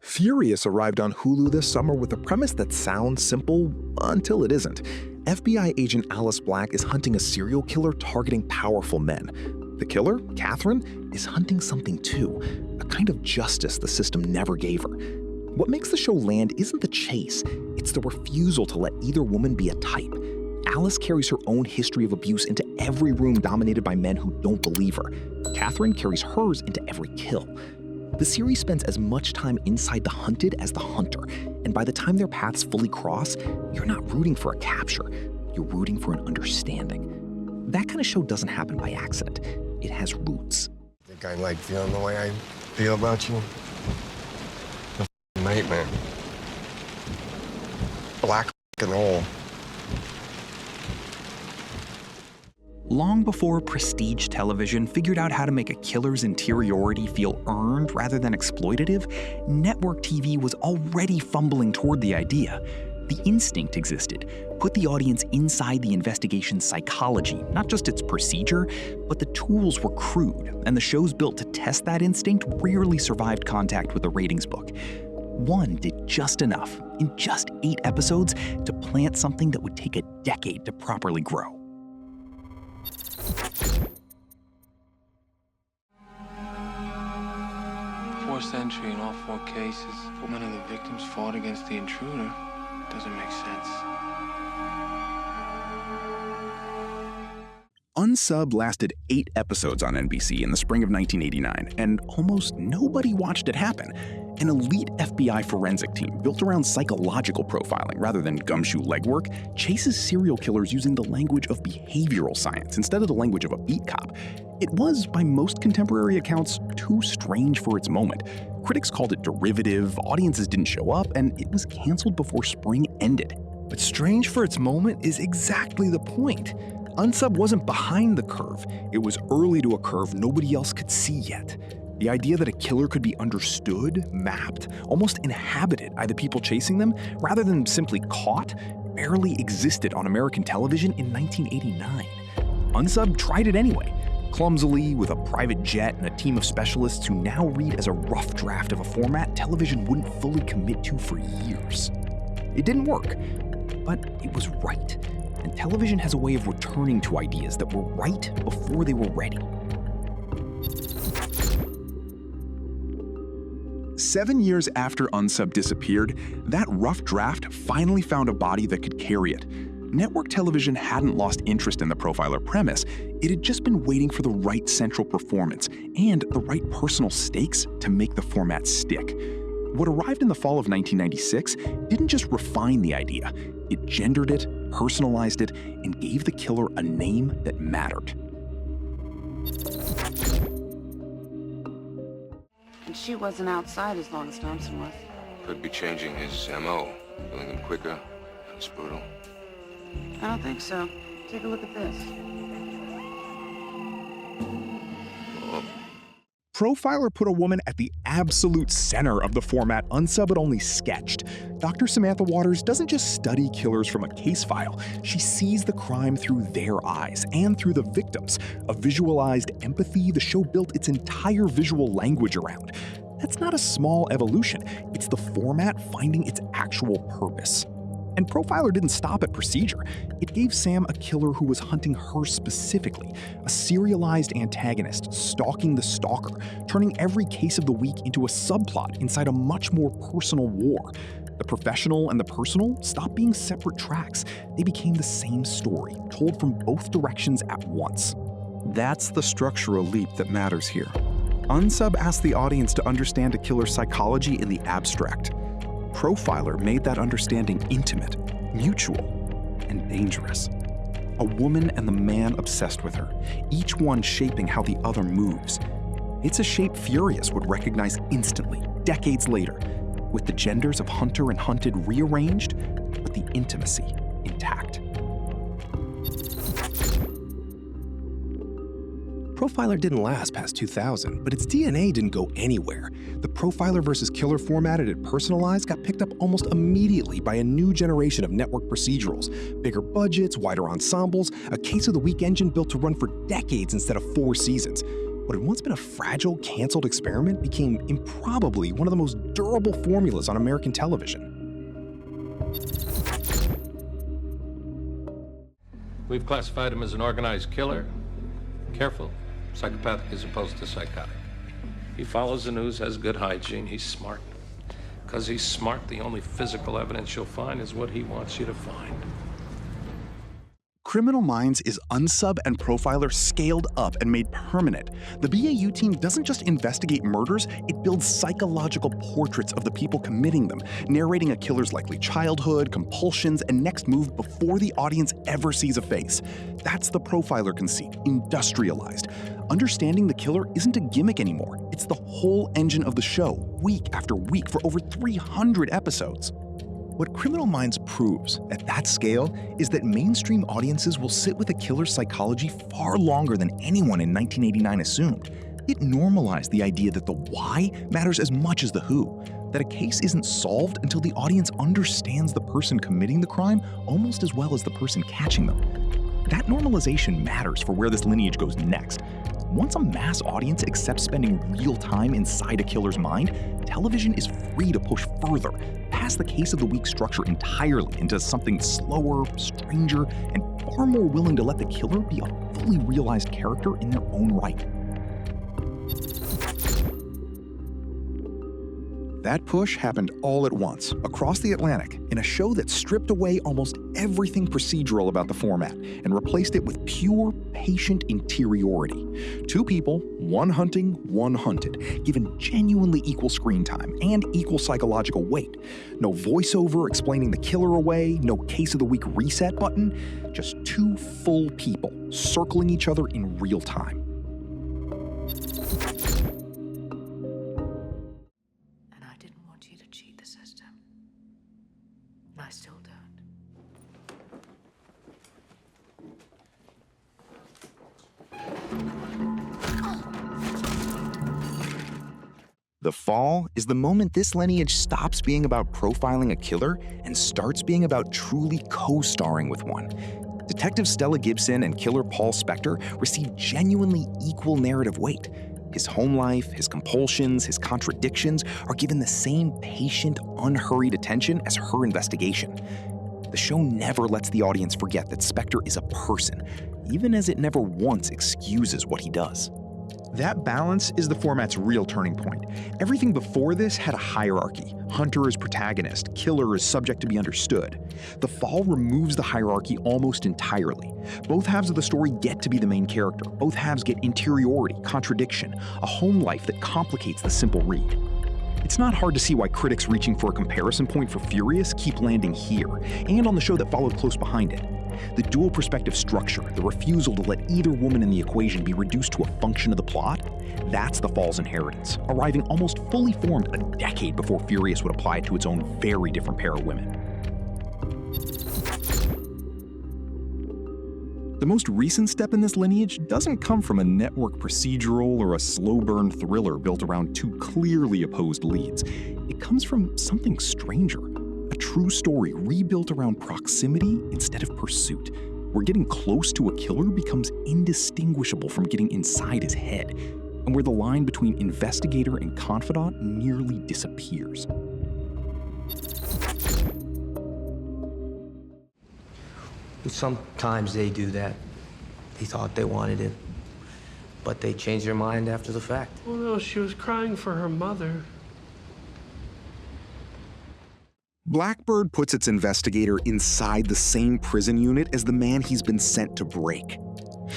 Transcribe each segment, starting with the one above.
Furious arrived on Hulu this summer with a premise that sounds simple until it isn't. FBI agent Alice Black is hunting a serial killer targeting powerful men. The killer, Catherine, is hunting something too, a kind of justice the system never gave her. What makes the show land isn't the chase, it's the refusal to let either woman be a type. Alice carries her own history of abuse into every room dominated by men who don't believe her. Catherine carries hers into every kill. The series spends as much time inside the hunted as the hunter, and by the time their paths fully cross, you're not rooting for a capture, you're rooting for an understanding. That kind of show doesn't happen by accident. It has roots. Think I like feeling the way I feel about you? The nightmare. Black and roll. Long before prestige television figured out how to make a killer's interiority feel earned rather than exploitative, network TV was already fumbling toward the idea. The instinct existed. Put the audience inside the investigation's psychology, not just its procedure, but the tools were crude, and the shows built to test that instinct rarely survived contact with a ratings book. One did just enough, in just 8 episodes, to plant something that would take a decade to properly grow. Forced entry in all 4 cases, but none of the victims fought against the intruder. Doesn't make sense. Unsub lasted 8 episodes on NBC in the spring of 1989, and almost nobody watched it happen. An elite FBI forensic team built around psychological profiling rather than gumshoe legwork chases serial killers using the language of behavioral science instead of the language of a beat cop. It was, by most contemporary accounts, too strange for its moment. Critics called it derivative, audiences didn't show up, and it was canceled before spring ended. But strange for its moment is exactly the point. Unsub wasn't behind the curve. It was early to a curve nobody else could see yet. The idea that a killer could be understood, mapped, almost inhabited by the people chasing them, rather than simply caught, barely existed on American television in 1989. Unsub tried it anyway, clumsily, with a private jet and a team of specialists who now read as a rough draft of a format television wouldn't fully commit to for years. It didn't work, but it was right. And television has a way of returning to ideas that were right before they were ready. 7 years after Unsub disappeared, that rough draft finally found a body that could carry it. Network television hadn't lost interest in the profiler premise, it had just been waiting for the right central performance and the right personal stakes to make the format stick. What arrived in the fall of 1996 didn't just refine the idea, it gendered it, personalized it, and gave the killer a name that mattered. And she wasn't outside as long as Thompson was. Could be changing his MO, killing him quicker, less brutal. I don't think so. Take a look at this. Profiler put a woman at the absolute center of the format Unsub had only sketched. Dr. Samantha Waters doesn't just study killers from a case file, she sees the crime through their eyes and through the victims. A visualized empathy the show built its entire visual language around. That's not a small evolution, it's the format finding its actual purpose. And Profiler didn't stop at procedure. It gave Sam a killer who was hunting her specifically, a serialized antagonist stalking the stalker, turning every case of the week into a subplot inside a much more personal war. The professional and the personal stopped being separate tracks. They became the same story, told from both directions at once. That's the structural leap that matters here. Unsub asked the audience to understand a killer's psychology in the abstract. Profiler made that understanding intimate, mutual, and dangerous. A woman and the man obsessed with her, each one shaping how the other moves. It's a shape Furious would recognize instantly, decades later, with the genders of hunter and hunted rearranged, but the intimacy intact. Profiler didn't last past 2000, but its DNA didn't go anywhere. The Profiler versus Killer format it had personalized got picked up almost immediately by a new generation of network procedurals. Bigger budgets, wider ensembles, a case of the week engine built to run for decades instead of 4 seasons. What had once been a fragile, canceled experiment became improbably one of the most durable formulas on American television. We've classified him as an organized killer. Careful, psychopathic as opposed to psychotic. He follows the news, has good hygiene, he's smart. Because he's smart, the only physical evidence you'll find is what he wants you to find. Criminal Minds is Unsub and Profiler scaled up and made permanent. The BAU team doesn't just investigate murders, it builds psychological portraits of the people committing them, narrating a killer's likely childhood, compulsions, and next move before the audience ever sees a face. That's the Profiler conceit, industrialized. Understanding the killer isn't a gimmick anymore. It's the whole engine of the show, week after week for over 300 episodes. What Criminal Minds proves at that scale is that mainstream audiences will sit with a killer's psychology far longer than anyone in 1989 assumed. It normalized the idea that the why matters as much as the who, that a case isn't solved until the audience understands the person committing the crime almost as well as the person catching them. That normalization matters for where this lineage goes next. Once a mass audience accepts spending real time inside a killer's mind, television is free to push further, past the case of the week structure entirely into something slower, stranger, and far more willing to let the killer be a fully realized character in their own right. That push happened all at once, across the Atlantic, in a show that stripped away almost everything procedural about the format and replaced it with pure, patient interiority. Two people, one hunting, one hunted, given genuinely equal screen time and equal psychological weight. No voiceover explaining the killer away, no case of the week reset button, just two full people circling each other in real time. I still don't. The Fall is the moment this lineage stops being about profiling a killer and starts being about truly co-starring with one. Detective Stella Gibson and killer Paul Spector receive genuinely equal narrative weight. His home life, his compulsions, his contradictions are given the same patient, unhurried attention as her investigation. The show never lets the audience forget that Spector is a person, even as it never once excuses what he does. That balance is the format's real turning point. Everything before this had a hierarchy. Hunter is protagonist, killer is subject to be understood. The Fall removes the hierarchy almost entirely. Both halves of the story get to be the main character. Both halves get interiority, contradiction, a home life that complicates the simple read. It's not hard to see why critics reaching for a comparison point for Furious keep landing here, and on the show that followed close behind it. The dual perspective structure, the refusal to let either woman in the equation be reduced to a function of the plot, that's The Fall's inheritance, arriving almost fully formed a decade before Furious would apply it to its own very different pair of women. The most recent step in this lineage doesn't come from a network procedural or a slow-burn thriller built around two clearly opposed leads. It comes from something stranger. A true story rebuilt around proximity instead of pursuit, where getting close to a killer becomes indistinguishable from getting inside his head, and where the line between investigator and confidant nearly disappears. Sometimes they do that. They thought they wanted it, but they change their mind after the fact. Well, no, she was crying for her mother. Blackbird puts its investigator inside the same prison unit as the man he's been sent to break.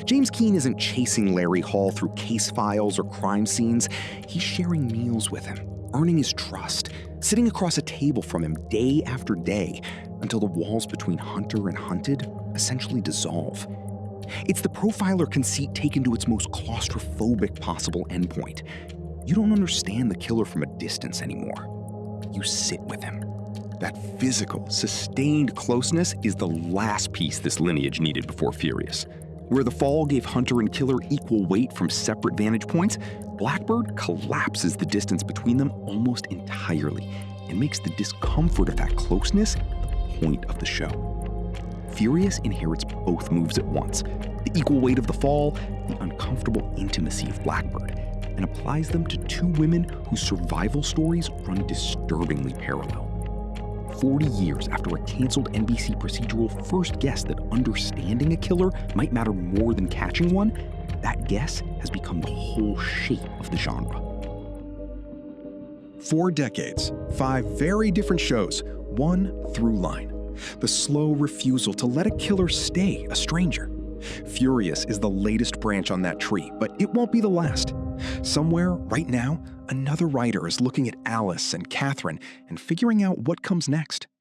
James Keene isn't chasing Larry Hall through case files or crime scenes. He's sharing meals with him, earning his trust, sitting across a table from him day after day until the walls between hunter and hunted essentially dissolve. It's the profiler conceit taken to its most claustrophobic possible endpoint. You don't understand the killer from a distance anymore. You sit with him. That physical, sustained closeness is the last piece this lineage needed before Furious. Where The Fall gave hunter and killer equal weight from separate vantage points, Blackbird collapses the distance between them almost entirely and makes the discomfort of that closeness the point of the show. Furious inherits both moves at once, the equal weight of the fall, the uncomfortable intimacy of Blackbird, and applies them to two women whose survival stories run disturbingly parallel. 40 years after a canceled NBC procedural first guessed that understanding a killer might matter more than catching one, that guess has become the whole shape of the genre. 4 decades, 5 very different shows, one through line: the slow refusal to let a killer stay a stranger. Furious is the latest branch on that tree, but it won't be the last. Somewhere, right now, another writer is looking at Alice and Catherine and figuring out what comes next.